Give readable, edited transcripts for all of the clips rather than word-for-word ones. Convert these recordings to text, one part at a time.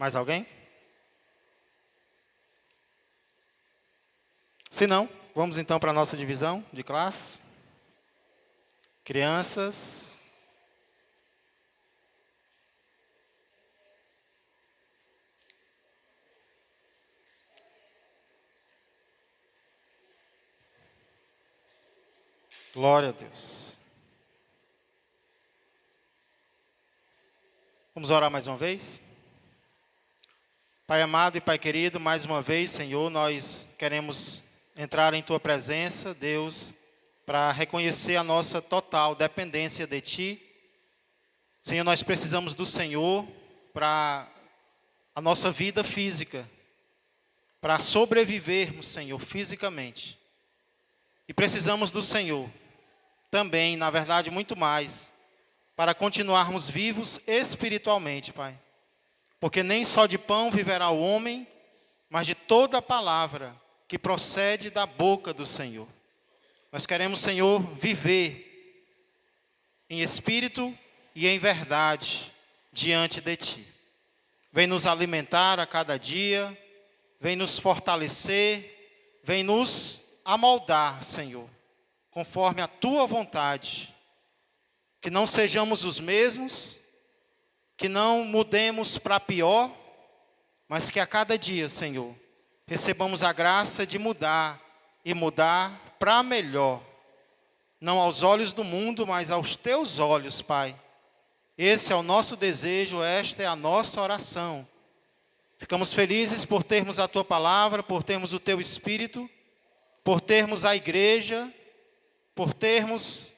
Mais alguém? Se não, vamos então para a nossa divisão de classe. Crianças. Glória a Deus. Vamos orar mais uma vez? Pai amado e Pai querido, mais uma vez, Senhor, nós queremos entrar em Tua presença, Deus, para reconhecer a nossa total dependência de Ti. Senhor, nós precisamos do Senhor para a nossa vida física, para sobrevivermos, Senhor, fisicamente. E precisamos do Senhor também, na verdade, muito mais, para continuarmos vivos espiritualmente, Pai. Porque nem só de pão viverá o homem, mas de toda a palavra que procede da boca do Senhor. Nós queremos, Senhor, viver em espírito e em verdade diante de Ti. Vem nos alimentar a cada dia, vem nos fortalecer, vem nos amoldar, Senhor, conforme a Tua vontade. Que não sejamos os mesmos, que não mudemos para pior, mas que a cada dia, Senhor, recebamos a graça de mudar e mudar para melhor. Não aos olhos do mundo, mas aos Teus olhos, Pai. Esse é o nosso desejo, esta é a nossa oração. Ficamos felizes por termos a Tua palavra, por termos o Teu Espírito, por termos a igreja, por termos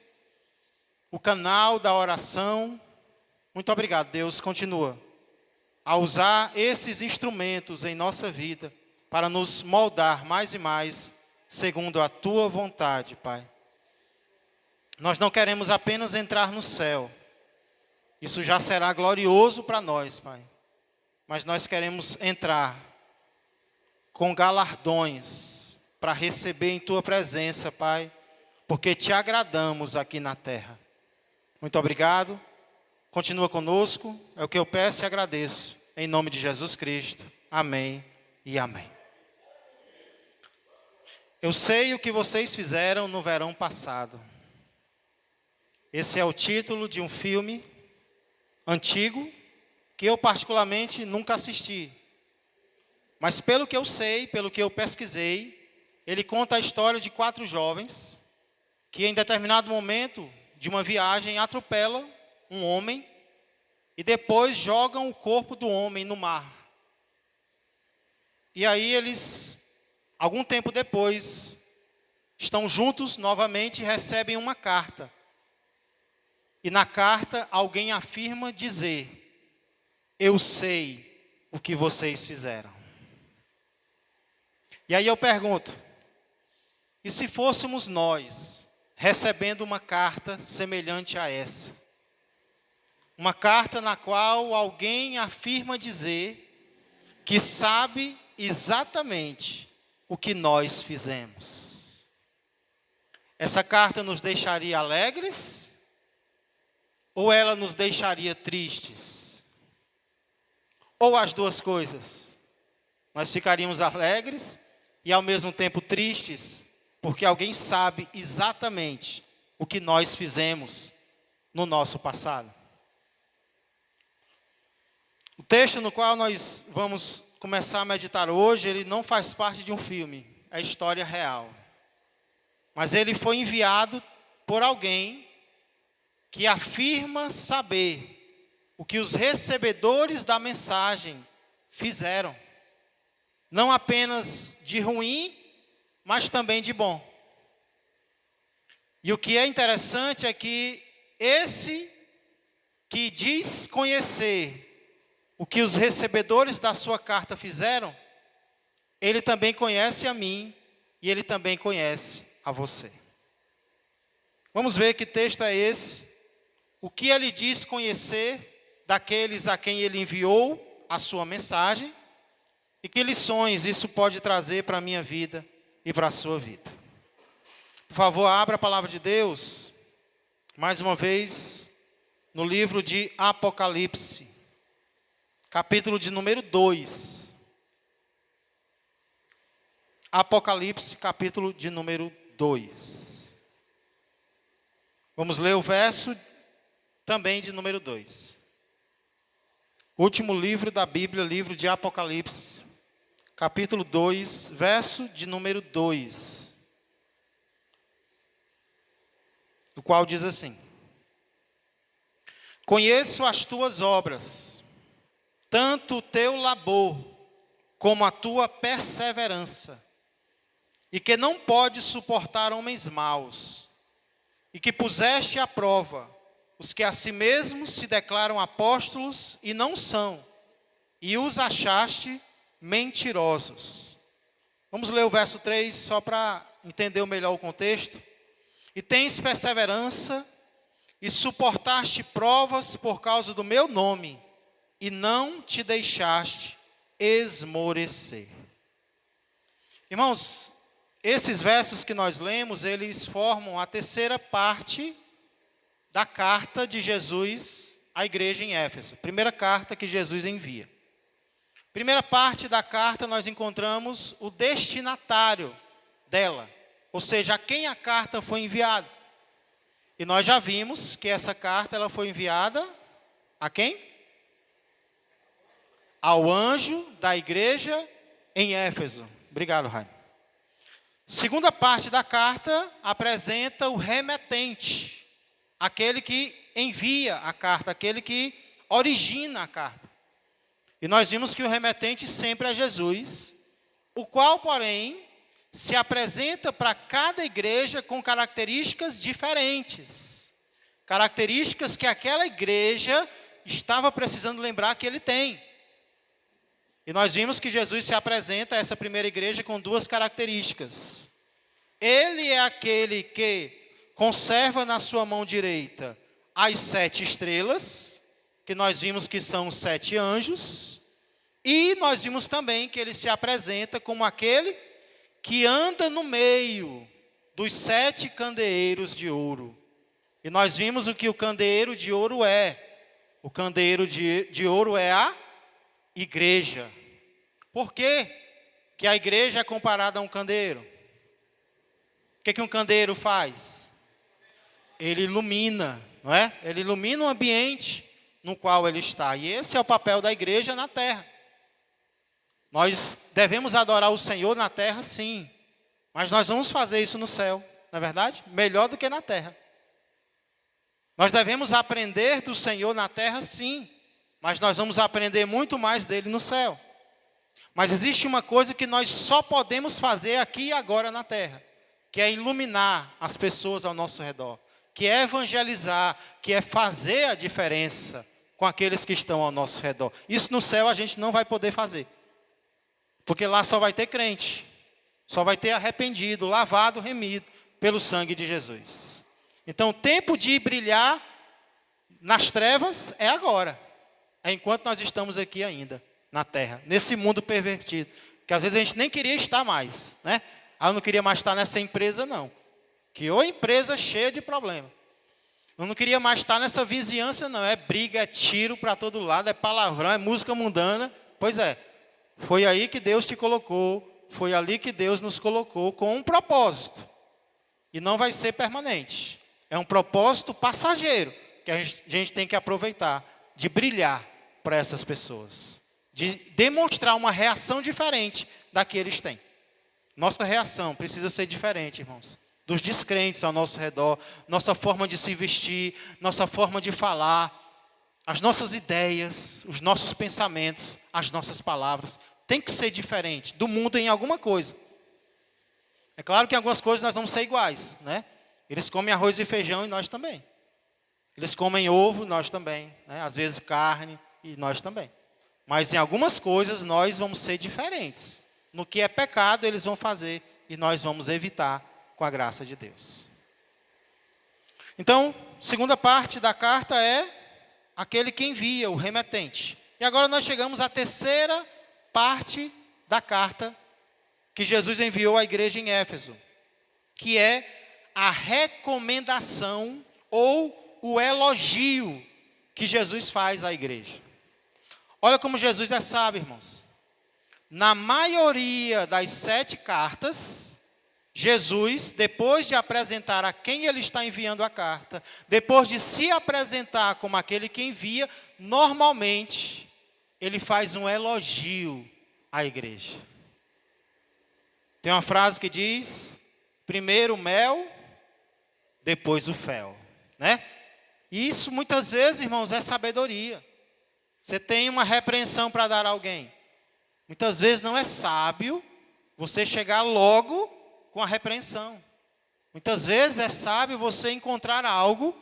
o canal da oração. Muito obrigado, Deus. Continua a usar esses instrumentos em nossa vida para nos moldar mais e mais segundo a Tua vontade, Pai. Nós não queremos apenas entrar no céu. Isso já será glorioso para nós, Pai. Mas nós queremos entrar com galardões para receber em Tua presença, Pai, porque Te agradamos aqui na terra. Muito obrigado. Continua conosco. É o que eu peço e agradeço. Em nome de Jesus Cristo. Amém e amém. Eu sei o que vocês fizeram no verão passado. Esse é o título de um filme antigo que eu particularmente nunca assisti. Mas pelo que eu sei, pelo que eu pesquisei, ele conta a história de 4 jovens que em determinado momento de uma viagem atropelam um homem e depois jogam o corpo do homem no mar. E aí eles, algum tempo depois, estão juntos novamente e recebem uma carta. E na carta alguém afirma dizer: eu sei o que vocês fizeram. E aí eu pergunto, e se fôssemos nós recebendo uma carta semelhante a essa? Uma carta na qual alguém afirma dizer que sabe exatamente o que nós fizemos. Essa carta nos deixaria alegres ou ela nos deixaria tristes? Ou as duas coisas? Nós ficaríamos alegres e ao mesmo tempo tristes, porque alguém sabe exatamente o que nós fizemos no nosso passado. O texto no qual nós vamos começar a meditar hoje, ele não faz parte de um filme, é história real. Mas ele foi enviado por alguém que afirma saber o que os recebedores da mensagem fizeram. Não apenas de ruim, mas também de bom. E o que é interessante é que esse que diz conhecer o que os recebedores da sua carta fizeram, ele também conhece a mim e ele também conhece a você. Vamos ver que texto é esse, o que ele diz conhecer daqueles a quem ele enviou a sua mensagem e que lições isso pode trazer para a minha vida e para a sua vida. Por favor, abra a palavra de Deus, mais uma vez, no livro de Apocalipse, capítulo de número 2. Apocalipse, capítulo de número 2. Vamos ler o verso também de número 2. Último livro da Bíblia, livro de Apocalipse, capítulo 2, verso de número 2. Do qual diz assim: Conheço as tuas obras, tanto o teu labor, como a tua perseverança, e que não podes suportar homens maus, e que puseste à prova os que a si mesmos se declaram apóstolos e não são, e os achaste mentirosos. Vamos ler o verso 3, só para entender melhor o contexto. E tens perseverança, e suportaste provas por causa do meu nome, e não te deixaste esmorecer. Irmãos, esses versos que nós lemos, eles formam a terceira parte da carta de Jesus à igreja em Éfeso. Primeira carta que Jesus envia. Primeira parte da carta nós encontramos o destinatário dela, ou seja, a quem a carta foi enviada. E nós já vimos que essa carta ela foi enviada a quem? Ao anjo da igreja em Éfeso. Obrigado, Raio. Segunda parte da carta apresenta o remetente, aquele que envia a carta, aquele que origina a carta. E nós vimos que o remetente sempre é Jesus, o qual, porém, se apresenta para cada igreja com características diferentes. Características que aquela igreja estava precisando lembrar que ele tem. E nós vimos que Jesus se apresenta a essa primeira igreja com duas características. Ele é aquele que conserva na sua mão direita as 7 estrelas, que nós vimos que são os 7 anjos. E nós vimos também que ele se apresenta como aquele que anda no meio dos 7 candeeiros de ouro. E nós vimos o que o candeeiro de ouro é. O candeeiro de ouro é a igreja. Por quê que a igreja é comparada a um candeeiro? O que um candeeiro faz? Ele ilumina, não é? Ele ilumina o ambiente no qual ele está. E esse é o papel da igreja na terra. Nós devemos adorar o Senhor na terra, sim. Mas nós vamos fazer isso no céu, não é verdade? Melhor do que na terra. Nós devemos aprender do Senhor na terra, sim. Mas nós vamos aprender muito mais dele no céu. Mas existe uma coisa que nós só podemos fazer aqui e agora na terra, que é iluminar as pessoas ao nosso redor, que é evangelizar, que é fazer a diferença com aqueles que estão ao nosso redor. Isso no céu a gente não vai poder fazer. Porque lá só vai ter crente, só vai ter arrependido, lavado, remido pelo sangue de Jesus. Então o tempo de brilhar nas trevas é agora. É enquanto nós estamos aqui ainda, na terra, nesse mundo pervertido. Que às vezes a gente nem queria estar mais, né? Eu não queria mais estar nessa empresa, não. Que ou empresa cheia de problema. Eu não queria mais estar nessa vizinhança, não. É briga, é tiro para todo lado, é palavrão, é música mundana. Pois é. Foi aí que Deus te colocou, foi ali que Deus nos colocou com um propósito. E não vai ser permanente. É um propósito passageiro, que a gente tem que aproveitar, de brilhar para essas pessoas. De demonstrar uma reação diferente da que eles têm. Nossa reação precisa ser diferente, irmãos. Dos descrentes ao nosso redor, nossa forma de se vestir, nossa forma de falar, as nossas ideias, os nossos pensamentos, as nossas palavras, tem que ser diferente do mundo em alguma coisa. É claro que em algumas coisas nós vamos ser iguais, né? Eles comem arroz e feijão e nós também. Eles comem ovo, nós também, né? Às vezes carne e nós também. Mas em algumas coisas nós vamos ser diferentes. No que é pecado eles vão fazer e nós vamos evitar com a graça de Deus. Então, segunda parte da carta é aquele que envia, o remetente. E agora nós chegamos à terceira parte da carta que Jesus enviou à igreja em Éfeso, que é a recomendação ou o elogio que Jesus faz à igreja. Olha como Jesus é sábio, irmãos. Na maioria das 7 cartas, Jesus, depois de apresentar a quem ele está enviando a carta, depois de se apresentar como aquele que envia, normalmente, ele faz um elogio à igreja. Tem uma frase que diz, primeiro o mel, depois o fel, né? E isso muitas vezes, irmãos, é sabedoria. Você tem uma repreensão para dar a alguém. Muitas vezes não é sábio você chegar logo com a repreensão. Muitas vezes é sábio você encontrar algo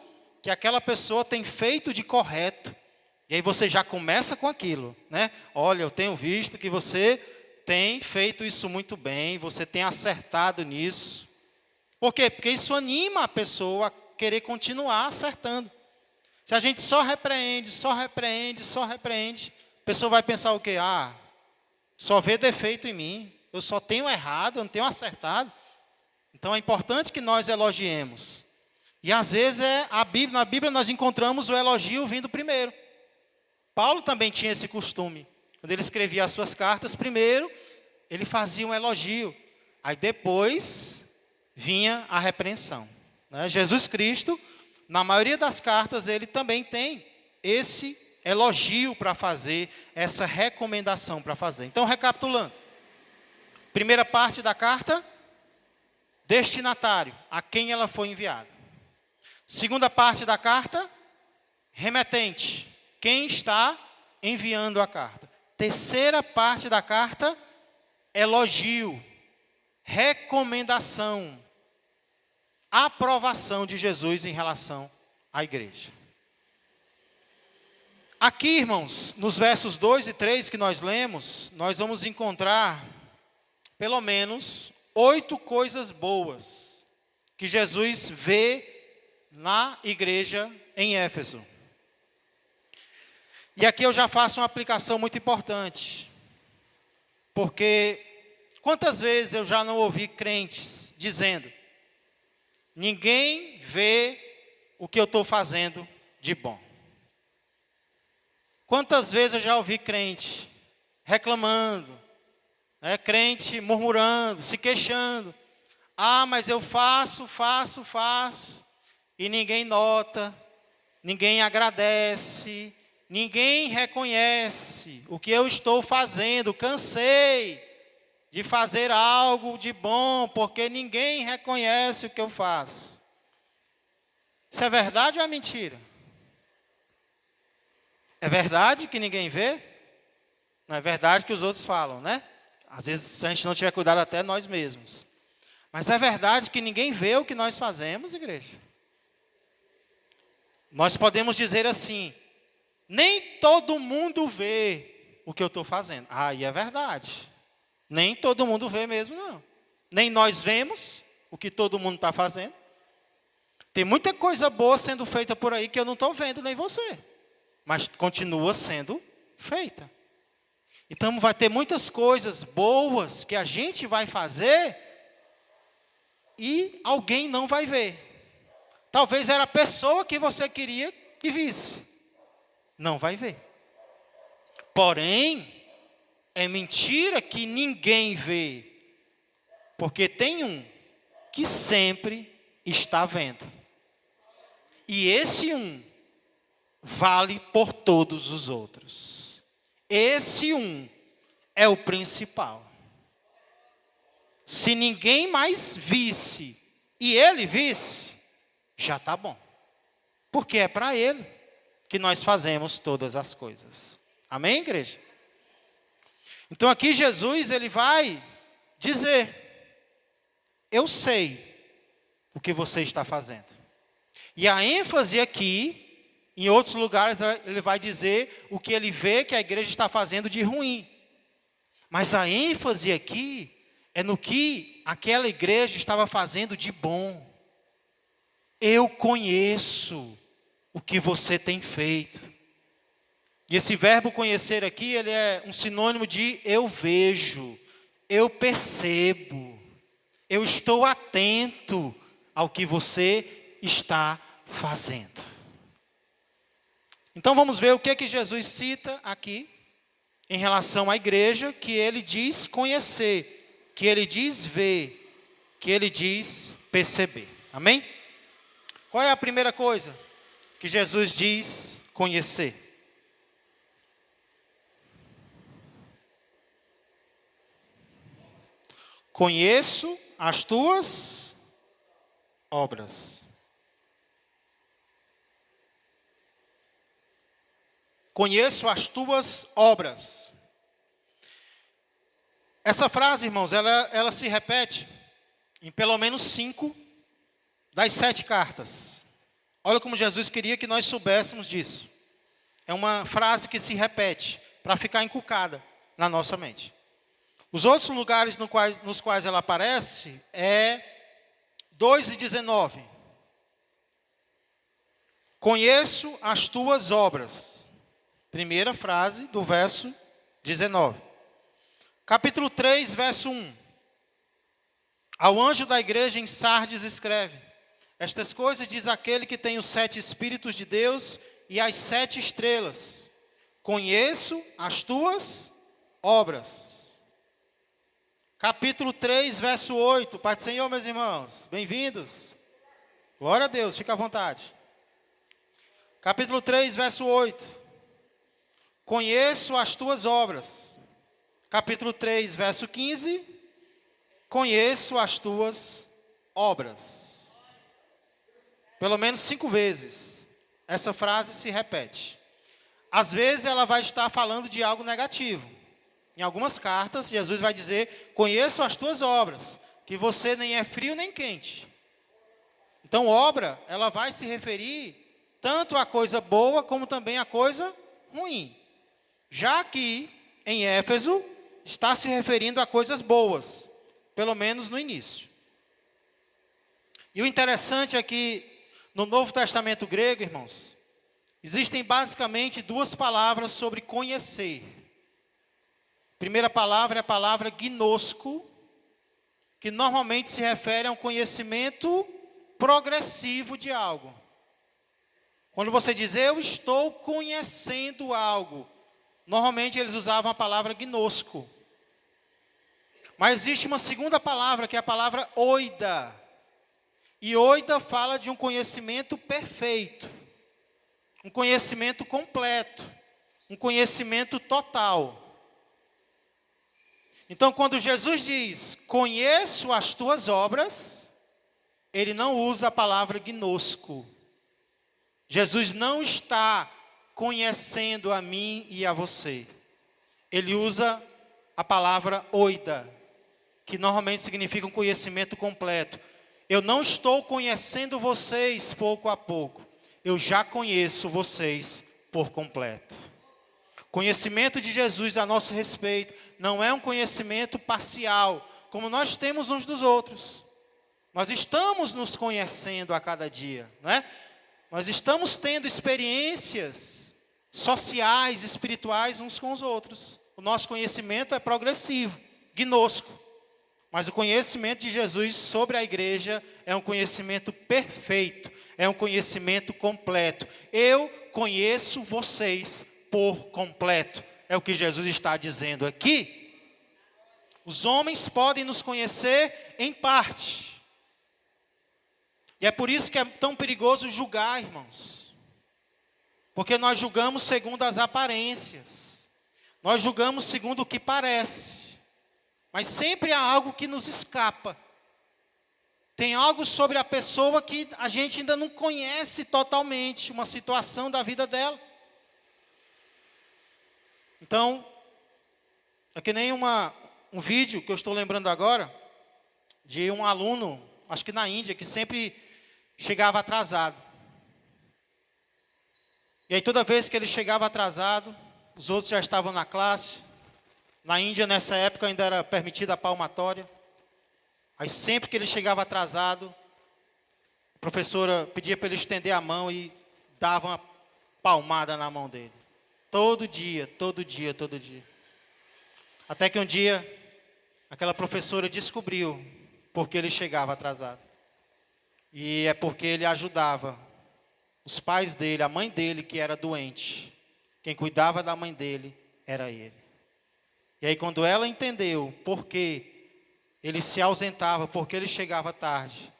que aquela pessoa tem feito de correto. E aí você já começa com aquilo, né? Olha, eu tenho visto que você tem feito isso muito bem, você tem acertado nisso. Por quê? Porque isso anima a pessoa a querer continuar acertando. Se a gente só repreende, a pessoa vai pensar o quê? Ah, só vê defeito em mim, eu só tenho errado, eu não tenho acertado. Então é importante que nós elogiemos. E às vezes na Bíblia nós encontramos o elogio vindo primeiro. Paulo também tinha esse costume. Quando ele escrevia as suas cartas, primeiro ele fazia um elogio. Aí depois vinha a repreensão, né? Jesus Cristo, na maioria das cartas, ele também tem esse elogio para fazer, essa recomendação para fazer. Então, recapitulando. Primeira parte da carta, destinatário, a quem ela foi enviada. Segunda parte da carta, remetente, quem está enviando a carta. Terceira parte da carta, elogio, recomendação, aprovação de Jesus em relação à igreja. Aqui, irmãos, nos versos 2 e 3 que nós lemos, nós vamos encontrar pelo menos 8 coisas boas que Jesus vê na igreja em Éfeso. E aqui eu já faço uma aplicação muito importante, porque quantas vezes eu já não ouvi crentes dizendo: ninguém vê o que eu estou fazendo de bom. Quantas vezes eu já ouvi crente reclamando, né? Crente murmurando, se queixando. Ah, mas eu faço, e ninguém nota, ninguém agradece, ninguém reconhece o que eu estou fazendo, cansei de fazer algo de bom, porque ninguém reconhece o que eu faço. Isso é verdade ou é mentira? É verdade que ninguém vê? Não é verdade que os outros falam, né? Às vezes, se a gente não tiver cuidado, até nós mesmos. Mas é verdade que ninguém vê o que nós fazemos, igreja? Nós podemos dizer assim: nem todo mundo vê o que eu estou fazendo. Ah, e é verdade. Nem todo mundo vê mesmo, não. Nem nós vemos o que todo mundo está fazendo. Tem muita coisa boa sendo feita por aí que eu não estou vendo, nem você. Mas continua sendo feita. Então vai ter muitas coisas boas que a gente vai fazer e alguém não vai ver. Talvez era a pessoa que você queria que visse. Não vai ver. Porém, é mentira que ninguém vê. Porque tem um que sempre está vendo. E esse um vale por todos os outros. Esse um é o principal. Se ninguém mais visse e ele visse, já está bom. Porque é para ele que nós fazemos todas as coisas. Amém, igreja? Então aqui Jesus, ele vai dizer: eu sei o que você está fazendo. E a ênfase aqui, em outros lugares, ele vai dizer o que ele vê que a igreja está fazendo de ruim. Mas a ênfase aqui é no que aquela igreja estava fazendo de bom. Eu conheço o que você tem feito. E esse verbo conhecer aqui, ele é um sinônimo de eu vejo, eu percebo, eu estou atento ao que você está fazendo. Então vamos ver o que Jesus cita aqui em relação à igreja que ele diz conhecer, que ele diz ver, que ele diz perceber. Amém? Qual é a primeira coisa que Jesus diz conhecer? Conheço as tuas obras. Conheço as tuas obras. Essa frase, irmãos, ela se repete em pelo menos 5 das 7 cartas. Olha como Jesus queria que nós soubéssemos disso. É uma frase que se repete para ficar encucada na nossa mente. Os outros lugares nos quais ela aparece é 2:19. Conheço as tuas obras. Primeira frase do verso 19. Capítulo 3, verso 1. Ao anjo da igreja em Sardes escreve: estas coisas diz aquele que tem os 7 Espíritos de Deus e as 7 estrelas. Conheço as tuas obras. Capítulo 3, verso 8. Pai do Senhor, meus irmãos, bem-vindos. Glória a Deus, fica à vontade. Capítulo 3, verso 8. Conheço as tuas obras. Capítulo 3, verso 15. Conheço as tuas obras. Pelo menos 5 vezes essa frase se repete. Às vezes ela vai estar falando de algo negativo. Em algumas cartas, Jesus vai dizer: conheço as tuas obras, que você nem é frio nem quente. Então, obra, ela vai se referir tanto a coisa boa, como também a coisa ruim. Já que, em Éfeso, está se referindo a coisas boas, pelo menos no início. E o interessante é que, no Novo Testamento grego, irmãos, existem basicamente 2 palavras sobre conhecer. A primeira palavra é a palavra gnosco, que normalmente se refere a um conhecimento progressivo de algo. Quando você diz, eu estou conhecendo algo, normalmente eles usavam a palavra gnosco. Mas existe uma segunda palavra, que é a palavra oida. E oida fala de um conhecimento perfeito, um conhecimento completo, um conhecimento total. Então, quando Jesus diz, conheço as tuas obras, ele não usa a palavra gnosco. Jesus não está conhecendo a mim e a você. Ele usa a palavra oida, que normalmente significa um conhecimento completo. Eu não estou conhecendo vocês pouco a pouco. Eu já conheço vocês por completo. Conhecimento de Jesus a nosso respeito não é um conhecimento parcial, como nós temos uns dos outros. Nós estamos nos conhecendo a cada dia, não é? Nós estamos tendo experiências sociais, espirituais uns com os outros. O nosso conhecimento é progressivo, gnosco. Mas o conhecimento de Jesus sobre a igreja é um conhecimento perfeito, é um conhecimento completo. Eu conheço vocês por completo. É o que Jesus está dizendo aqui. Os homens podem nos conhecer em parte. E é por isso que é tão perigoso julgar, irmãos. Porque nós julgamos segundo as aparências. Nós julgamos segundo o que parece. Mas sempre há algo que nos escapa. Tem algo sobre a pessoa que a gente ainda não conhece totalmente, uma situação da vida dela. Então, é que nem um vídeo que eu estou lembrando agora, de um aluno, acho que na Índia, que sempre chegava atrasado. E aí toda vez que ele chegava atrasado, os outros já estavam na classe. Na Índia, nessa época, ainda era permitida a palmatória. Aí sempre que ele chegava atrasado, a professora pedia para ele estender a mão e dava uma palmada na mão dele. Todo dia, todo dia, todo dia. Até que um dia, aquela professora descobriu porque ele chegava atrasado. E é porque ele ajudava os pais dele, a mãe dele que era doente. Quem cuidava da mãe dele era ele. E aí quando ela entendeu por que ele se ausentava, por que ele chegava tarde,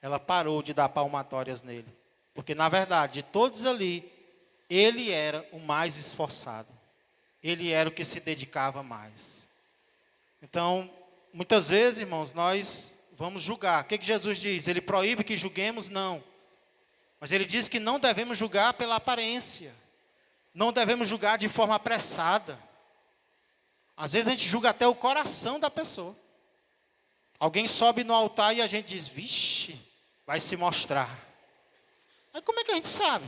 ela parou de dar palmatórias nele. Porque na verdade, de todos ali, ele era o mais esforçado. Ele era o que se dedicava mais. Então, muitas vezes, irmãos, nós vamos julgar. O que Jesus diz? Ele proíbe que julguemos? Não. Mas ele diz que não devemos julgar pela aparência. Não devemos julgar de forma apressada. Às vezes a gente julga até o coração da pessoa. Alguém sobe no altar e a gente diz, vixe, vai se mostrar. Aí como é que a gente sabe?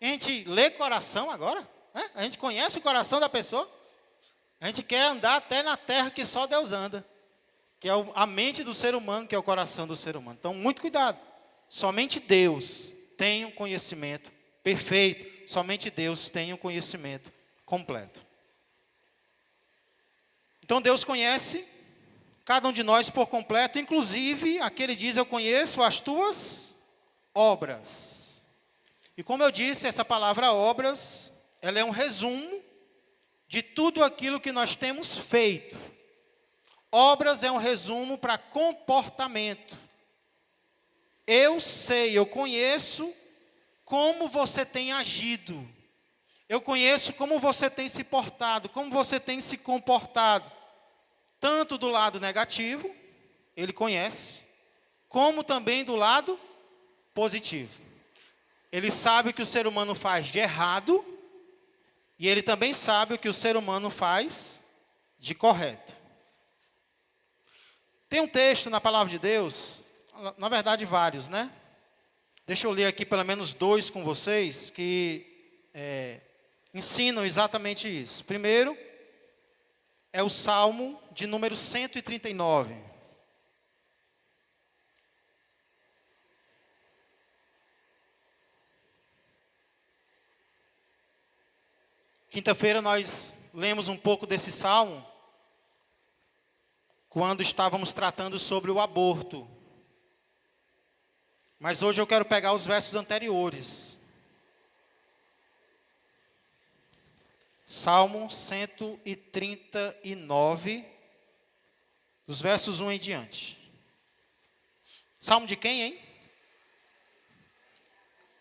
A gente lê coração agora? Né? A gente conhece o coração da pessoa? A gente quer andar até na terra que só Deus anda. Que é a mente do ser humano, que é o coração do ser humano. Então, muito cuidado. Somente Deus tem um conhecimento perfeito. Somente Deus tem um conhecimento completo. Então, Deus conhece cada um de nós por completo. Inclusive, aquele diz, eu conheço as tuas obras. E como eu disse, essa palavra obras, ela é um resumo de tudo aquilo que nós temos feito. Obras é um resumo para comportamento. Eu sei, eu conheço como você tem agido. Eu conheço como você tem se portado, como você tem se comportado. Tanto do lado negativo, ele conhece, como também do lado positivo. Ele sabe o que o ser humano faz de errado, e ele também sabe o que o ser humano faz de correto. Tem um texto na palavra de Deus, na verdade vários, né? Deixa eu ler aqui pelo menos 2 com vocês, que ensinam exatamente isso. Primeiro, é o Salmo de número 139. Quinta-feira nós lemos um pouco desse Salmo, quando estávamos tratando sobre o aborto. Mas hoje eu quero pegar os versos anteriores. Salmo 139, dos versos 1 em diante. Salmo de quem, hein?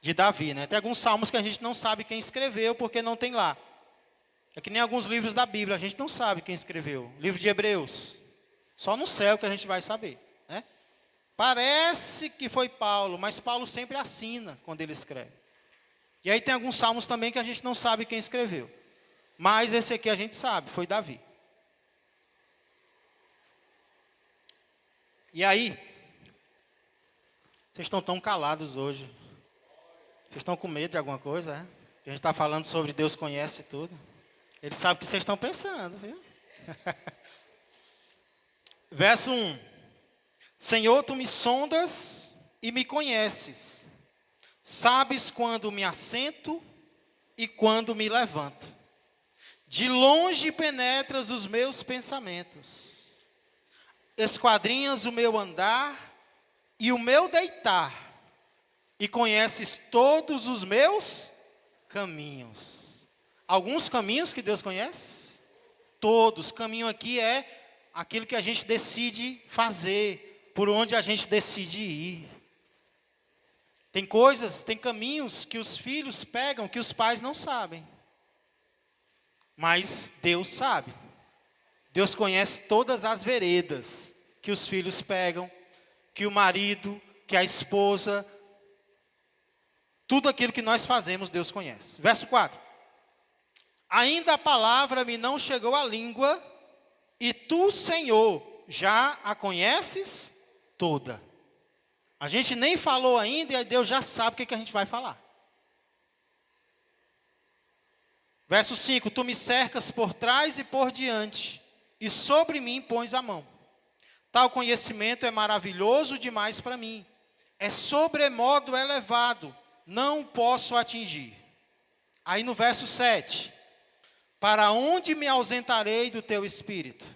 De Davi, né? Tem alguns salmos que a gente não sabe quem escreveu, porque não tem lá. É que nem alguns livros da Bíblia, a gente não sabe quem escreveu. Livro de Hebreus, só no céu que a gente vai saber, né? Parece que foi Paulo, mas Paulo sempre assina quando ele escreve. E aí tem alguns salmos também que a gente não sabe quem escreveu. Mas esse aqui a gente sabe, foi Davi. E aí, vocês estão tão calados hoje. Vocês estão com medo de alguma coisa, é? A gente está falando sobre Deus conhece tudo. Ele sabe o que vocês estão pensando, viu? Verso 1. Senhor, tu me sondas e me conheces. Sabes quando me assento e quando me levanto. De longe penetras os meus pensamentos. Esquadrinhas o meu andar e o meu deitar. E conheces todos os meus caminhos. Alguns caminhos que Deus conhece? Todos. Caminho aqui é aquilo que a gente decide fazer, por onde a gente decide ir. Tem coisas, tem caminhos que os filhos pegam que os pais não sabem. Mas Deus sabe. Deus conhece todas as veredas que os filhos pegam, que o marido, que a esposa, tudo aquilo que nós fazemos, Deus conhece. Verso 4. Ainda a palavra me não chegou à língua, e tu, Senhor, já a conheces toda. A gente nem falou ainda, e aí Deus já sabe o que a gente vai falar. Verso 5, tu me cercas por trás e por diante, e sobre mim pões a mão. Tal conhecimento é maravilhoso demais para mim. É sobremodo elevado, não posso atingir. Aí no verso 7, para onde me ausentarei do teu espírito?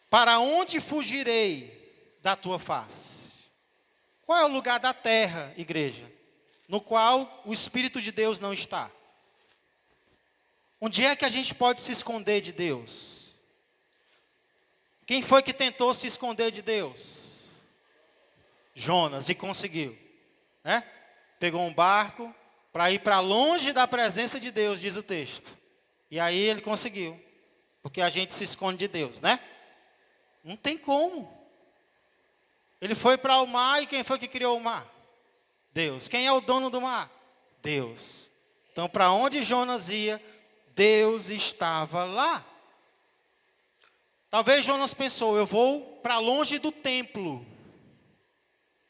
Para onde fugirei da tua face? Qual é o lugar da terra, igreja, no qual o Espírito de Deus não está? Onde é que a gente pode se esconder de Deus? Quem foi que tentou se esconder de Deus? Jonas, e conseguiu, né? Pegou um barco para ir para longe da presença de Deus, diz o texto. E aí ele conseguiu, porque a gente se esconde de Deus, né? Não tem como. Ele foi para o mar, e quem foi que criou o mar? Deus. Quem é o dono do mar? Deus. Então, para onde Jonas ia, Deus estava lá. Talvez Jonas pensou, eu vou para longe do templo.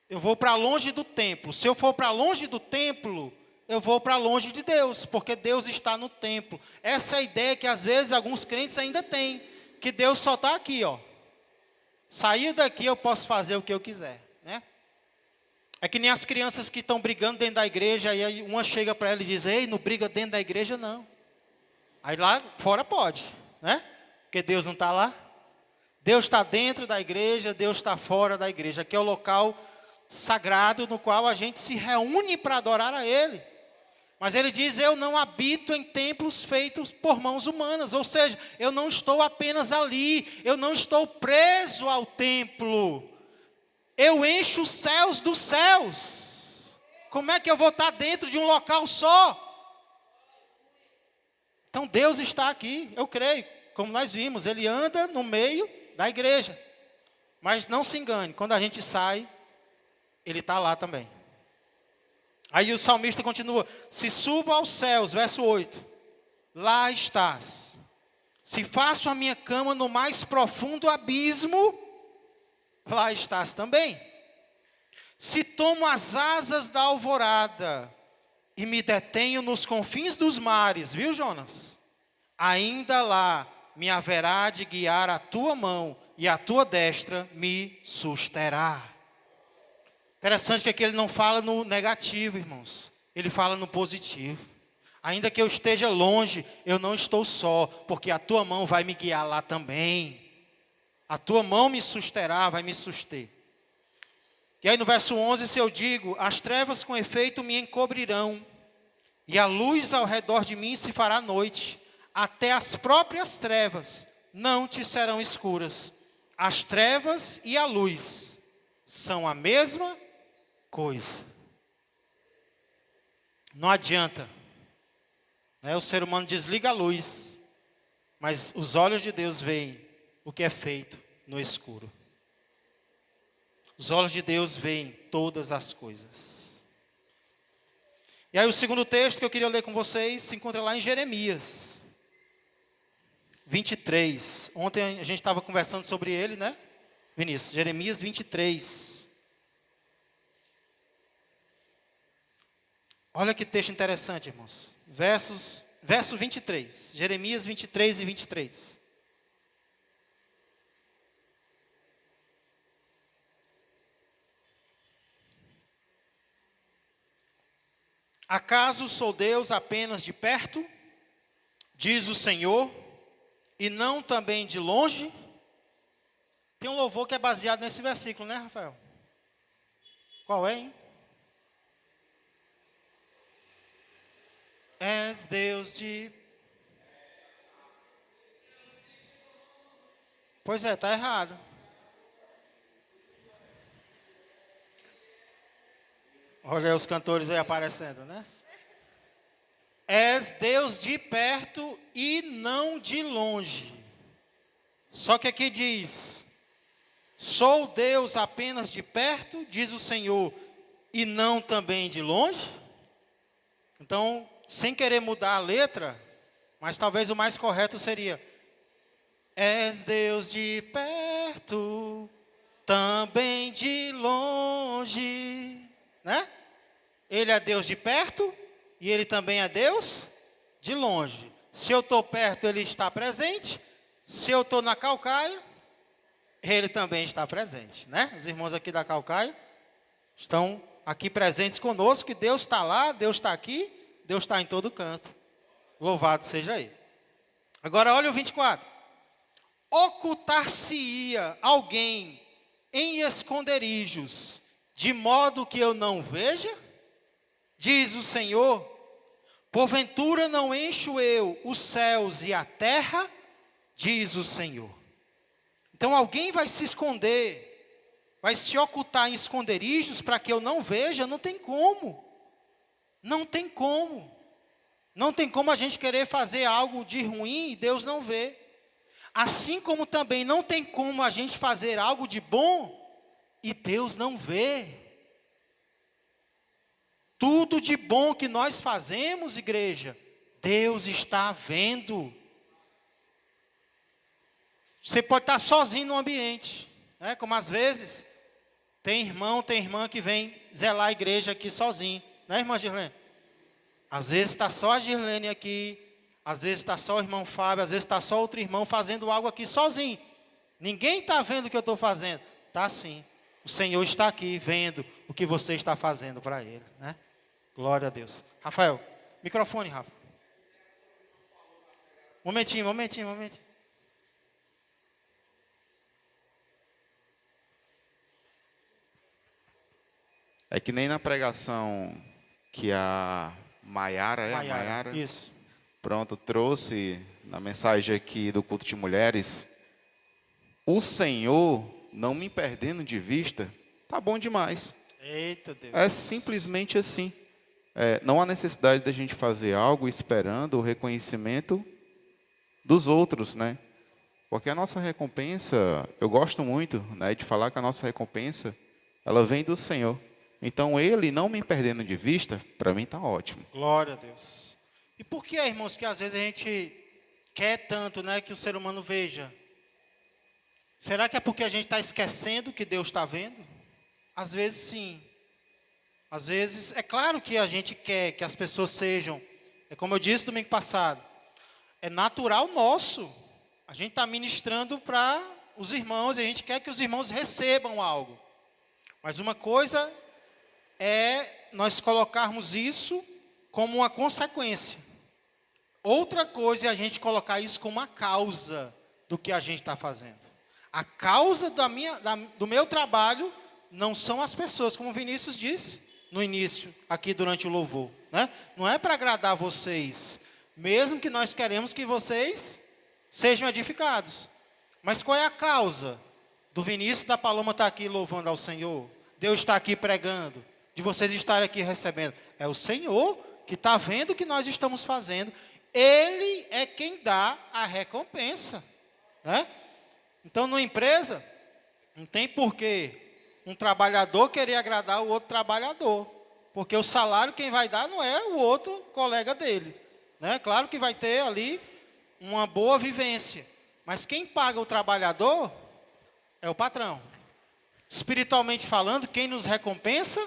Eu vou para longe do templo. Se eu for para longe do templo, eu vou para longe de Deus, porque Deus está no templo. Essa é a ideia que às vezes alguns crentes ainda têm, que Deus só está aqui, ó. Saiu daqui, eu posso fazer o que eu quiser, né? É que nem as crianças que estão brigando dentro da igreja, e aí uma chega para ela e diz, ei, não briga dentro da igreja não. Aí lá fora pode, né? Porque Deus não está lá. Deus está dentro da igreja, Deus está fora da igreja. Aqui é o local sagrado no qual a gente se reúne para adorar a Ele. Mas Ele diz, eu não habito em templos feitos por mãos humanas. Ou seja, eu não estou apenas ali, eu não estou preso ao templo. Eu encho os céus dos céus. Como é que eu vou estar dentro de um local só? Então Deus está aqui, eu creio. Como nós vimos, Ele anda no meio da igreja. Mas não se engane, quando a gente sai, Ele está lá também. Aí o salmista continua, se subo aos céus, verso 8, lá estás. Se faço a minha cama no mais profundo abismo, lá estás também. Se tomo as asas da alvorada e me detenho nos confins dos mares, viu, Jonas? Ainda lá me haverá de guiar a tua mão e a tua destra me susterá. Interessante que aqui ele não fala no negativo, irmãos. Ele fala no positivo. Ainda que eu esteja longe, eu não estou só, porque a tua mão vai me guiar lá também. A tua mão me susterá, vai me suster. E aí no verso 11, se eu digo, as trevas com efeito me encobrirão, e a luz ao redor de mim se fará noite, até as próprias trevas não te serão escuras. As trevas e a luz são a mesma coisa. Não adianta, né? O ser humano desliga a luz, mas os olhos de Deus veem o que é feito no escuro. Os olhos de Deus veem todas as coisas. E aí o segundo texto que eu queria ler com vocês se encontra lá em Jeremias 23. Ontem a gente estava conversando sobre ele, né, Vinícius? Jeremias 23. Olha que texto interessante, irmãos. Verso 23. Jeremias 23 e 23. Acaso sou Deus apenas de perto, diz o Senhor, e não também de longe? Tem um louvor que é baseado nesse versículo, né, Rafael? Qual é, hein? És Deus de... Pois é, está errado. Olha os cantores aí aparecendo, né? És Deus de perto e não de longe. Só que aqui diz, sou Deus apenas de perto, diz o Senhor, e não também de longe. Então, sem querer mudar a letra, mas talvez o mais correto seria, és Deus de perto, também de longe, né? Ele é Deus de perto e Ele também é Deus de longe. Se eu estou perto, Ele está presente. Se eu estou na Caucaia, Ele também está presente, né? Os irmãos aqui da Caucaia estão aqui presentes conosco, que Deus está lá, Deus está aqui, Deus está em todo canto. Louvado seja Ele. Agora olha o 24. Ocultar-se-ia alguém em esconderijos, de modo que eu não veja? Diz o Senhor, Porventura não encho eu os céus e a terra, diz o Senhor. Então alguém vai se esconder, vai se ocultar em esconderijos para que eu não veja? Não tem como. Não tem como. Não tem como a gente querer fazer algo de ruim e Deus não vê. Assim como também não tem como a gente fazer algo de bom e Deus não vê. Tudo de bom que nós fazemos, igreja, Deus está vendo. Você pode estar sozinho no ambiente, né? Como às vezes tem irmão, tem irmã que vem zelar a igreja aqui sozinho, né, irmã Girlene? Às vezes está só a Girlene aqui, às vezes está só o irmão Fábio, às vezes está só outro irmão fazendo algo aqui sozinho. Ninguém está vendo o que eu estou fazendo. Está sim. O Senhor está aqui vendo o que você está fazendo para Ele, né? Glória a Deus. Rafael, microfone, Rafa. Momentinho. É que nem na pregação que a Maiara, isso. pronto, trouxe na mensagem aqui do culto de mulheres. O Senhor não me perdendo de vista, tá bom demais. Eita Deus. É simplesmente assim. Não há necessidade da gente fazer algo esperando o reconhecimento dos outros, né? Porque a nossa recompensa, eu gosto muito, né, de falar que a nossa recompensa, ela vem do Senhor. Então, Ele não me perdendo de vista, para mim está ótimo. Glória a Deus. E por que, irmãos, que às vezes a gente quer tanto, né, que o ser humano veja? Será que é porque a gente está esquecendo que Deus está vendo? Às vezes sim. Às vezes, é claro que a gente quer que as pessoas sejam, como eu disse domingo passado, é natural nosso. A gente está ministrando para os irmãos e a gente quer que os irmãos recebam algo. Mas uma coisa é nós colocarmos isso como uma consequência. Outra coisa é a gente colocar isso como uma causa do que a gente está fazendo. A causa do meu trabalho não são as pessoas, como o Vinícius disse no início, aqui durante o louvor, né? Não é para agradar vocês, mesmo que nós queremos que vocês sejam edificados. Mas qual é a causa do Vinícius da Paloma estar aqui louvando ao Senhor? Deus está aqui pregando, de vocês estarem aqui recebendo. É o Senhor que está vendo o que nós estamos fazendo. Ele é quem dá a recompensa, né? Então, numa empresa, não tem porquê um trabalhador querer agradar o outro trabalhador, porque o salário quem vai dar não é o outro colega dele, né? Claro que vai ter ali uma boa vivência, mas quem paga o trabalhador é o patrão. Espiritualmente falando, quem nos recompensa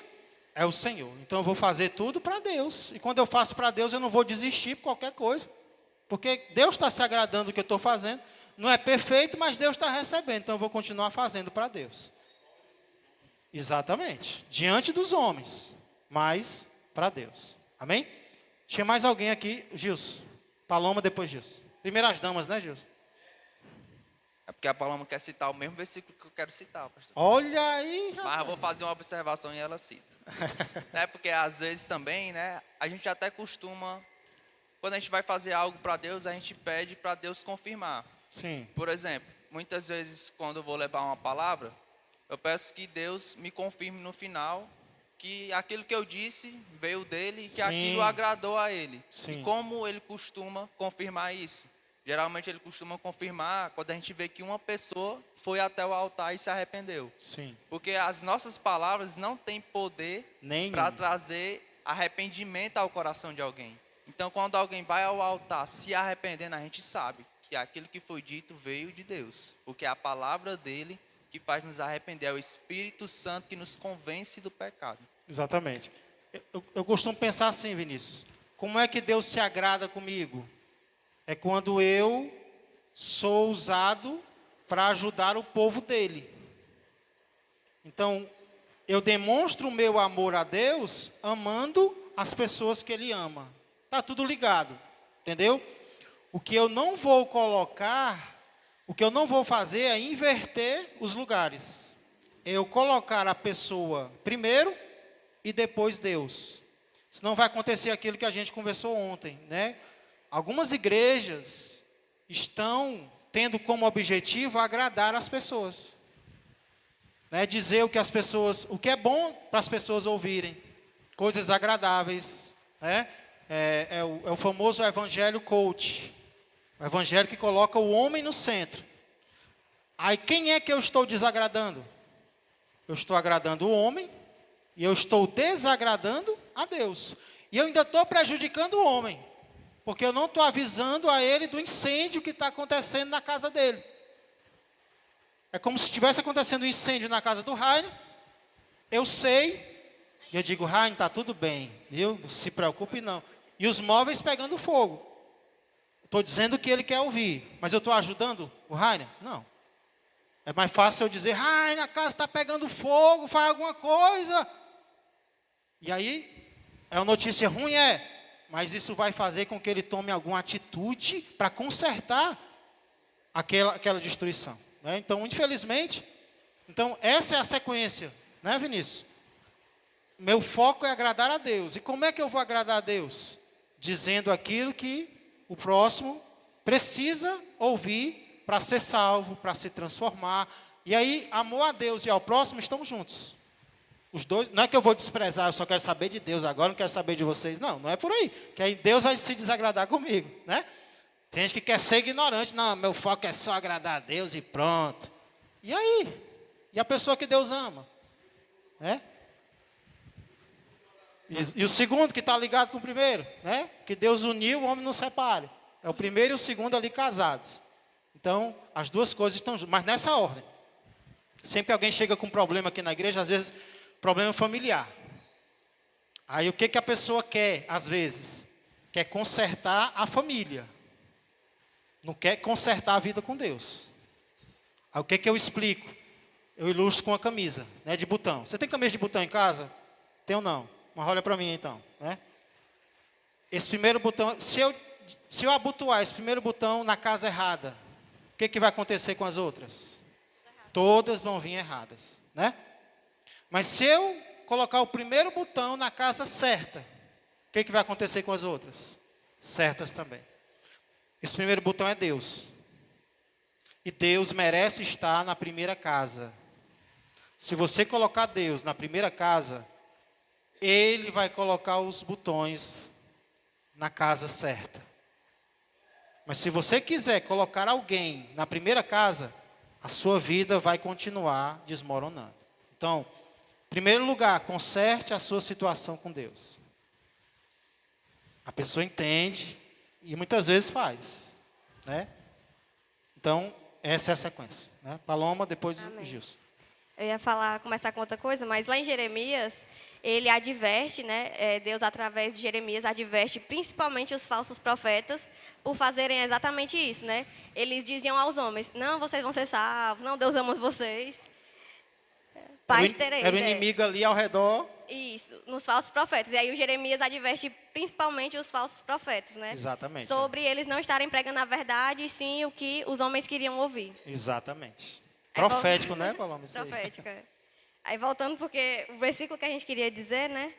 é o Senhor. Então eu vou fazer tudo para Deus, e quando eu faço para Deus eu não vou desistir por qualquer coisa, porque Deus está se agradando do que eu estou fazendo. Não é perfeito, mas Deus está recebendo, então eu vou continuar fazendo para Deus. Exatamente. Diante dos homens, mas para Deus. Amém? Tinha mais alguém aqui, Gilson. Paloma, depois Gilson. Primeiro as damas, né, Gilson? É porque a Paloma quer citar o mesmo versículo que eu quero citar, pastor. Olha aí, rapaz. Mas eu vou fazer uma observação e ela cita. Né? Porque às vezes também, né, a gente até costuma, quando a gente vai fazer algo para Deus, a gente pede para Deus confirmar. Sim. Por exemplo, muitas vezes quando eu vou levar uma palavra, eu peço que Deus me confirme no final que aquilo que eu disse veio dele e que Sim. aquilo agradou a ele. Sim. E como ele costuma confirmar isso? Geralmente ele costuma confirmar quando a gente vê que uma pessoa foi até o altar e se arrependeu. Sim. Porque as nossas palavras não têm poder para trazer arrependimento ao coração de alguém. Então, quando alguém vai ao altar se arrependendo, a gente sabe que aquilo que foi dito veio de Deus. Porque é a palavra dele que faz nos arrepender. É o Espírito Santo que nos convence do pecado. Exatamente. Eu costumo pensar assim, Vinícius. Como é que Deus se agrada comigo? É quando eu sou usado para ajudar o povo dele. Então, eu demonstro o meu amor a Deus amando as pessoas que ele ama. Está tudo ligado, entendeu? O que eu não vou colocar, o que eu não vou fazer é inverter os lugares. Eu colocar a pessoa primeiro e depois Deus. Senão vai acontecer aquilo que a gente conversou ontem, né? Algumas igrejas estão tendo como objetivo agradar as pessoas, né? Dizer o que é bom para as pessoas ouvirem, coisas agradáveis, né? É o famoso evangelho coach, o evangelho que coloca o homem no centro. Aí quem é que eu estou desagradando? Eu estou agradando o homem e eu estou desagradando a Deus. E eu ainda estou prejudicando o homem, porque eu não estou avisando a ele do incêndio que está acontecendo na casa dele. É como se estivesse acontecendo um incêndio na casa do Rainer, eu sei, e eu digo, Rainer, está tudo bem, viu? Não se preocupe não. E os móveis pegando fogo. Estou dizendo o que ele quer ouvir, mas eu estou ajudando o Rainer? Não. É mais fácil eu dizer, Rainer, a casa está pegando fogo, faz alguma coisa. E aí, é uma notícia ruim, mas isso vai fazer com que ele tome alguma atitude para consertar aquela destruição, né? Então, infelizmente, essa é a sequência, né, Vinícius? Meu foco é agradar a Deus. E como é que eu vou agradar a Deus? Dizendo aquilo que o próximo precisa ouvir para ser salvo, para se transformar. E aí, amor a Deus e ao próximo estão juntos. Os dois, não é que eu vou desprezar, eu só quero saber de Deus agora, não quero saber de vocês. Não, não é por aí. Que aí Deus vai se desagradar comigo, né? Tem gente que quer ser ignorante. Não, meu foco é só agradar a Deus e pronto. E aí? E a pessoa que Deus ama? Né? E o segundo que está ligado com o primeiro, né? Que Deus uniu, o homem não separe. É o primeiro e o segundo ali casados. Então, as duas coisas estão juntas, mas nessa ordem. Sempre que alguém chega com um problema aqui na igreja, às vezes, problema familiar. Aí o que a pessoa quer, às vezes? Quer consertar a família. Não quer consertar a vida com Deus. Aí o que eu explico? Eu ilustro com a camisa, né, de botão. Você tem camisa de botão em casa? Tem ou não? Mas olha para mim então, né? Esse primeiro botão, se eu abotoar esse primeiro botão na casa errada, o que vai acontecer com as outras? Todas vão vir erradas, né? Mas se eu colocar o primeiro botão na casa certa, o que vai acontecer com as outras? Certas também. Esse primeiro botão é Deus. E Deus merece estar na primeira casa. Se você colocar Deus na primeira casa, Ele vai colocar os botões na casa certa. Mas se você quiser colocar alguém na primeira casa, a sua vida vai continuar desmoronando. Então, em primeiro lugar, conserte a sua situação com Deus. A pessoa entende e muitas vezes faz, né? Então, essa é a sequência, né? Paloma, depois o Gilson. Eu ia começar com outra coisa, mas lá em Jeremias, ele adverte, né? Deus, através de Jeremias, adverte principalmente os falsos profetas por fazerem exatamente isso, né? Eles diziam aos homens, não, vocês vão ser salvos, não, Deus ama vocês. Paz tereis. Era o inimigo ali ao redor. Isso, nos falsos profetas. E aí o Jeremias adverte principalmente os falsos profetas, né? Exatamente. Sobre eles não estarem pregando a verdade, e sim o que os homens queriam ouvir. Exatamente. Profético, né, Paloma? Profético, é. Aí voltando, porque o versículo que a gente queria dizer, né,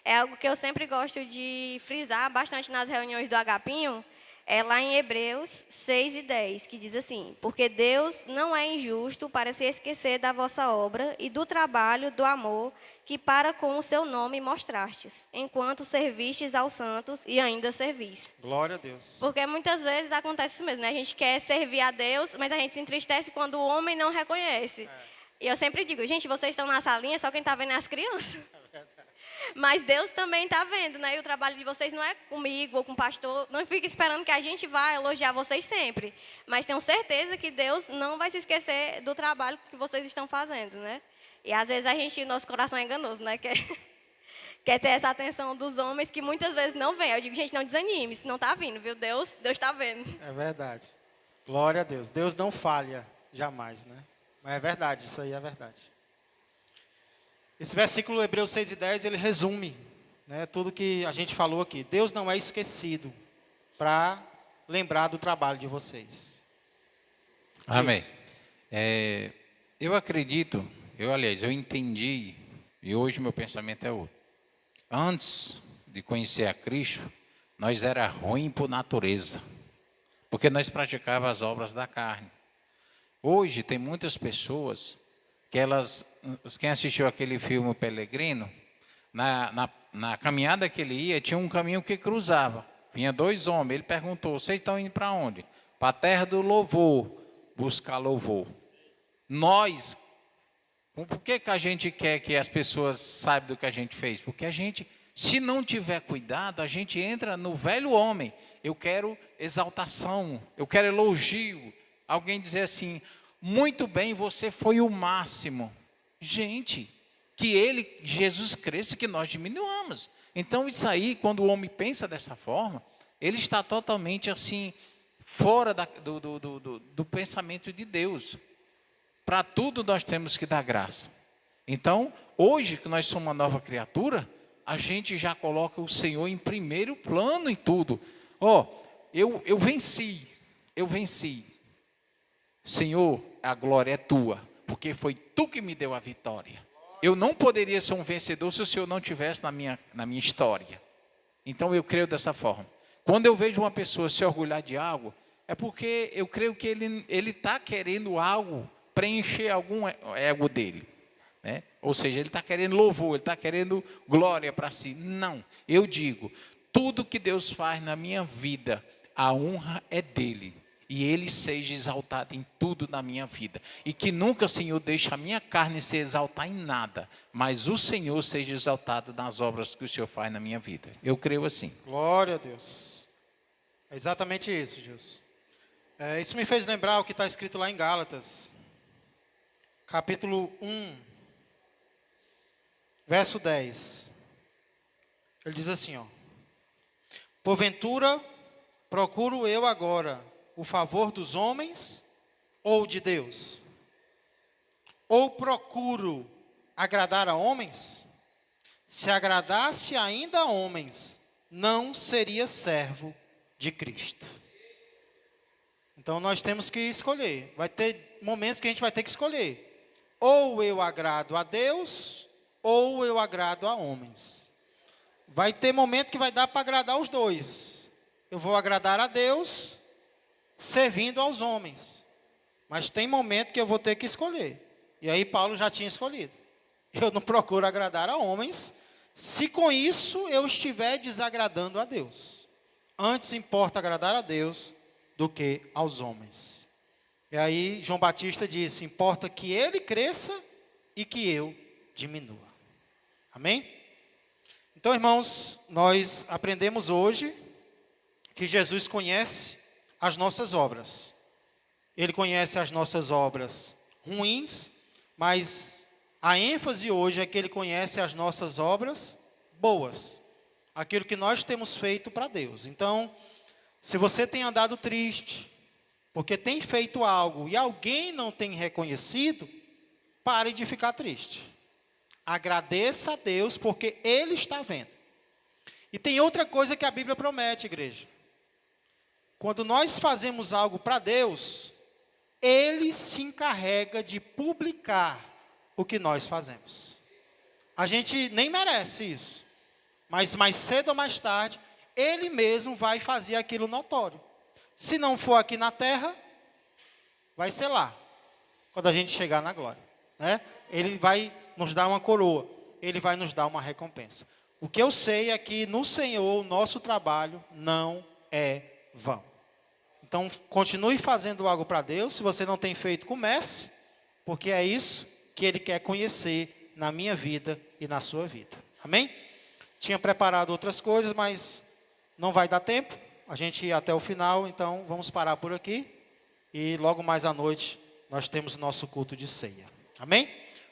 é algo que eu sempre gosto de frisar bastante nas reuniões do Agapinho, é lá em Hebreus 6:10, que diz assim, porque Deus não é injusto para se esquecer da vossa obra e do trabalho, do amor, que para com o seu nome mostrastes, enquanto servistes aos santos e ainda servis. Glória a Deus. Porque muitas vezes acontece isso mesmo, né? A gente quer servir a Deus, mas a gente se entristece quando o homem não reconhece. E eu sempre digo, gente, vocês estão na salinha, só quem está vendo é as crianças. Mas Deus também está vendo, né? E o trabalho de vocês não é comigo ou com o pastor. Não fique esperando que a gente vá elogiar vocês sempre. Mas tenho certeza que Deus não vai se esquecer do trabalho que vocês estão fazendo, né? E às vezes nosso coração é enganoso, né? Quer ter essa atenção dos homens que muitas vezes não vem. Eu digo, gente, não desanime, se não está vindo, viu? Deus está vendo. É verdade. Glória a Deus. Deus não falha jamais, né? Mas é verdade, isso aí é verdade. Esse versículo Hebreus 6:10, ele resume, né, tudo que a gente falou aqui. Deus não é esquecido para lembrar do trabalho de vocês. Amém. Eu acredito, eu entendi, e hoje meu pensamento é outro. Antes de conhecer a Cristo, nós era ruim por natureza, porque nós praticávamos as obras da carne. Hoje tem muitas pessoas que quem assistiu aquele filme O Peregrino, na caminhada que ele ia, tinha um caminho que cruzava. Vinha 2 homens, ele perguntou: vocês estão indo para onde? Para a terra do louvor, buscar louvor. Nós, por que a gente quer que as pessoas saibam do que a gente fez? Porque a gente, se não tiver cuidado, a gente entra no velho homem. Eu quero exaltação, eu quero elogio. Alguém dizer assim: muito bem, você foi o máximo. Gente, que Jesus cresça, que nós diminuamos. Então isso aí, quando o homem pensa dessa forma, ele está totalmente assim, fora do pensamento de Deus. Para tudo nós temos que dar graça. Então, hoje que nós somos uma nova criatura, a gente já coloca o Senhor em primeiro plano em tudo. Eu venci. Senhor, a glória é tua, porque foi tu que me deu a vitória. Eu não poderia ser um vencedor se o Senhor não estivesse na minha história. Então eu creio dessa forma. Quando eu vejo uma pessoa se orgulhar de algo, é porque eu creio que ele está querendo algo, preencher algum ego dele, né? Ou seja, ele está querendo louvor, ele está querendo glória para si. Não, eu digo, tudo que Deus faz na minha vida, a honra é dele. E ele seja exaltado em tudo na minha vida. E que nunca, Senhor, deixe a minha carne se exaltar em nada, mas o Senhor seja exaltado nas obras que o Senhor faz na minha vida. Eu creio assim. Glória a Deus. É exatamente isso, Jesus. Isso me fez lembrar o que está escrito lá em Gálatas, capítulo 1, verso 10. Ele diz assim, porventura, procuro eu agora o favor dos homens ou de Deus? Ou procuro agradar a homens? Se agradasse ainda a homens, não seria servo de Cristo. Então nós temos que escolher. Vai ter momentos que a gente vai ter que escolher. Ou eu agrado a Deus, ou eu agrado a homens. Vai ter momento que vai dar para agradar os dois. Eu vou agradar a Deus servindo aos homens. Mas tem momento que eu vou ter que escolher. E aí Paulo já tinha escolhido. Eu não procuro agradar a homens, se com isso eu estiver desagradando a Deus. Antes importa agradar a Deus do que aos homens. E aí João Batista disse: importa que ele cresça e que eu diminua. Amém? Então, irmãos, nós aprendemos hoje que Jesus conhece as nossas obras. Ele conhece as nossas obras ruins, mas a ênfase hoje é que ele conhece as nossas obras boas. Aquilo que nós temos feito para Deus. Então, se você tem andado triste, porque tem feito algo e alguém não tem reconhecido, pare de ficar triste. Agradeça a Deus, porque Ele está vendo. E tem outra coisa que a Bíblia promete, igreja. Quando nós fazemos algo para Deus, Ele se encarrega de publicar o que nós fazemos. A gente nem merece isso, mas mais cedo ou mais tarde, Ele mesmo vai fazer aquilo notório. Se não for aqui na terra, vai ser lá, quando a gente chegar na glória, né? Ele vai nos dar uma coroa, Ele vai nos dar uma recompensa. O que eu sei é que no Senhor, o nosso trabalho não é vão. Então, continue fazendo algo para Deus. Se você não tem feito, comece, porque é isso que Ele quer conhecer na minha vida e na sua vida. Amém? Tinha preparado outras coisas, mas não vai dar tempo. A gente ia até o final, então vamos parar por aqui. E logo mais à noite, nós temos o nosso culto de ceia. Amém?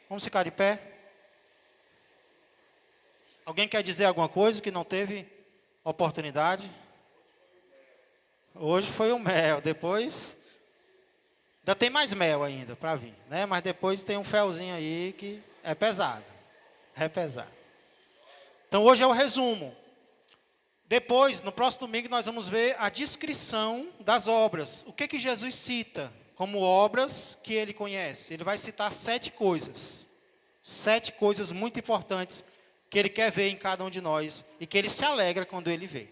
Vamos ficar de pé. Alguém quer dizer alguma coisa que não teve oportunidade? Hoje foi o mel, depois ainda tem mais mel ainda para vir, né? Mas depois tem um felzinho aí que é pesado. É pesado. Então hoje é o resumo. Depois, no próximo domingo, nós vamos ver a descrição das obras. O que Jesus cita como obras que Ele conhece? Ele vai citar 7 coisas. 7 coisas muito importantes que Ele quer ver em cada um de nós e que Ele se alegra quando Ele vê.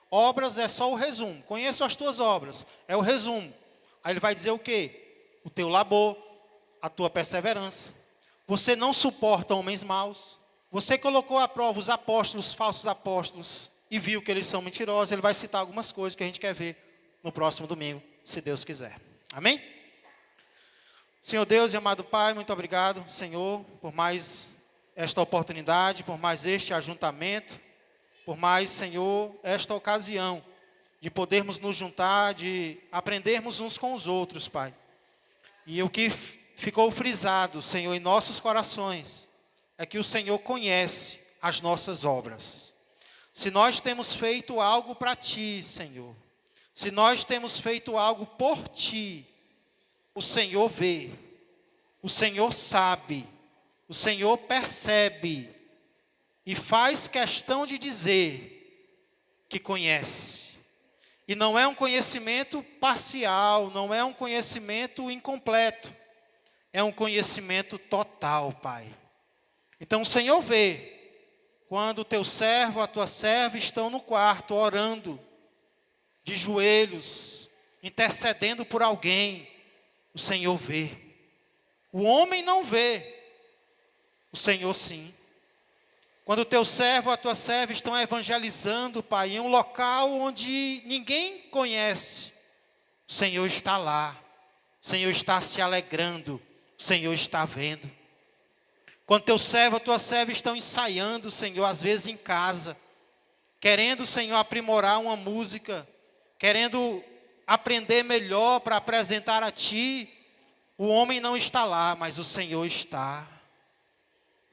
Obras é só o resumo. Conheço as tuas obras, é o resumo. Aí Ele vai dizer o quê? O teu labor, a tua perseverança. Você não suporta homens maus. Você colocou à prova os apóstolos, os falsos apóstolos, e viu que eles são mentirosos. Ele vai citar algumas coisas que a gente quer ver no próximo domingo, se Deus quiser. Amém? Senhor Deus e amado Pai, muito obrigado, Senhor, por mais esta oportunidade, por mais este ajuntamento, por mais, Senhor, esta ocasião de podermos nos juntar, de aprendermos uns com os outros, Pai. E o que ficou frisado, Senhor, em nossos corações, é que o Senhor conhece as nossas obras. Se nós temos feito algo para Ti, Senhor, se nós temos feito algo por Ti, o Senhor vê, o Senhor sabe, o Senhor percebe e faz questão de dizer que conhece. E não é um conhecimento parcial, não é um conhecimento incompleto, é um conhecimento total, Pai. Então o Senhor vê quando o teu servo, a tua serva estão no quarto orando, de joelhos, intercedendo por alguém. O Senhor vê. O homem não vê. O Senhor sim. Quando o teu servo, a tua serva estão evangelizando, Pai, em um local onde ninguém conhece, o Senhor está lá. O Senhor está se alegrando. O Senhor está vendo. Quando teu servo, a tua serva estão ensaiando, Senhor, às vezes em casa, querendo, Senhor, aprimorar uma música, querendo aprender melhor para apresentar a Ti, o homem não está lá, mas o Senhor está.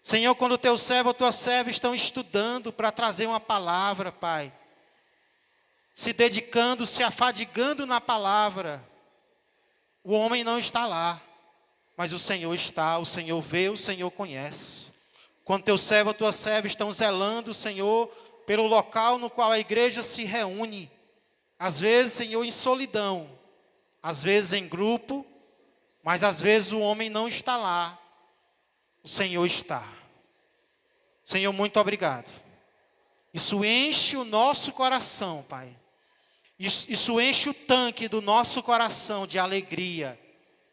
Senhor, quando o teu servo, a tua serva estão estudando para trazer uma palavra, Pai, se dedicando, se afadigando na palavra, o homem não está lá. Mas o Senhor está, o Senhor vê, o Senhor conhece. Quando teu servo, a tua serva estão zelando, Senhor, pelo local no qual a igreja se reúne. Às vezes, Senhor, em solidão. Às vezes em grupo. Mas às vezes o homem não está lá. O Senhor está. Senhor, muito obrigado. Isso enche o nosso coração, Pai. Isso enche o tanque do nosso coração de alegria,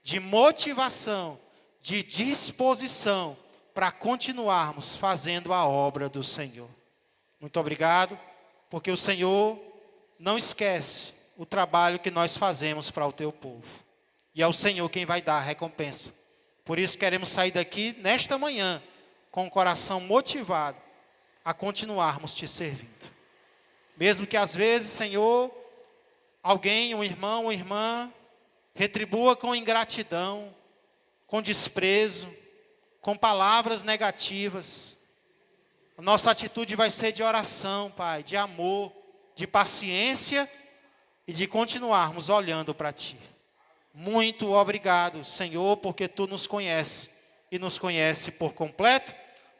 de motivação, de disposição para continuarmos fazendo a obra do Senhor. Muito obrigado, porque o Senhor não esquece o trabalho que nós fazemos para o teu povo. E é o Senhor quem vai dar a recompensa. Por isso queremos sair daqui nesta manhã com o coração motivado a continuarmos te servindo. Mesmo que às vezes, Senhor, alguém, um irmão, uma irmã, retribua com ingratidão, com desprezo, com palavras negativas. A nossa atitude vai ser de oração, Pai, de amor, de paciência e de continuarmos olhando para Ti. Muito obrigado, Senhor, porque Tu nos conhece e nos conhece por completo.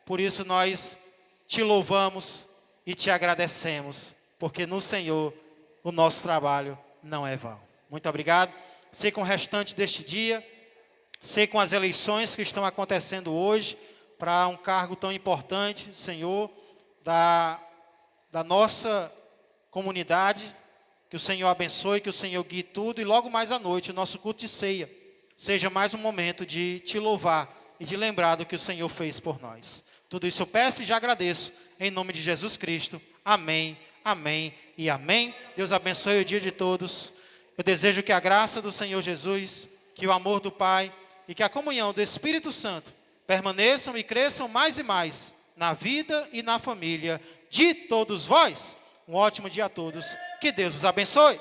Por isso nós Te louvamos e Te agradecemos, porque no Senhor o nosso trabalho não é vão. Muito obrigado. Sei com o restante deste dia, sei com as eleições que estão acontecendo hoje, para um cargo tão importante, Senhor, da nossa comunidade, que o Senhor abençoe, que o Senhor guie tudo, e logo mais à noite, o nosso culto de ceia, seja mais um momento de Te louvar e de lembrar do que o Senhor fez por nós. Tudo isso eu peço e já agradeço, em nome de Jesus Cristo. Amém, amém e amém. Deus abençoe o dia de todos. Eu desejo que a graça do Senhor Jesus, que o amor do Pai e que a comunhão do Espírito Santo permaneçam e cresçam mais e mais na vida e na família de todos vós. Um ótimo dia a todos. Que Deus os abençoe.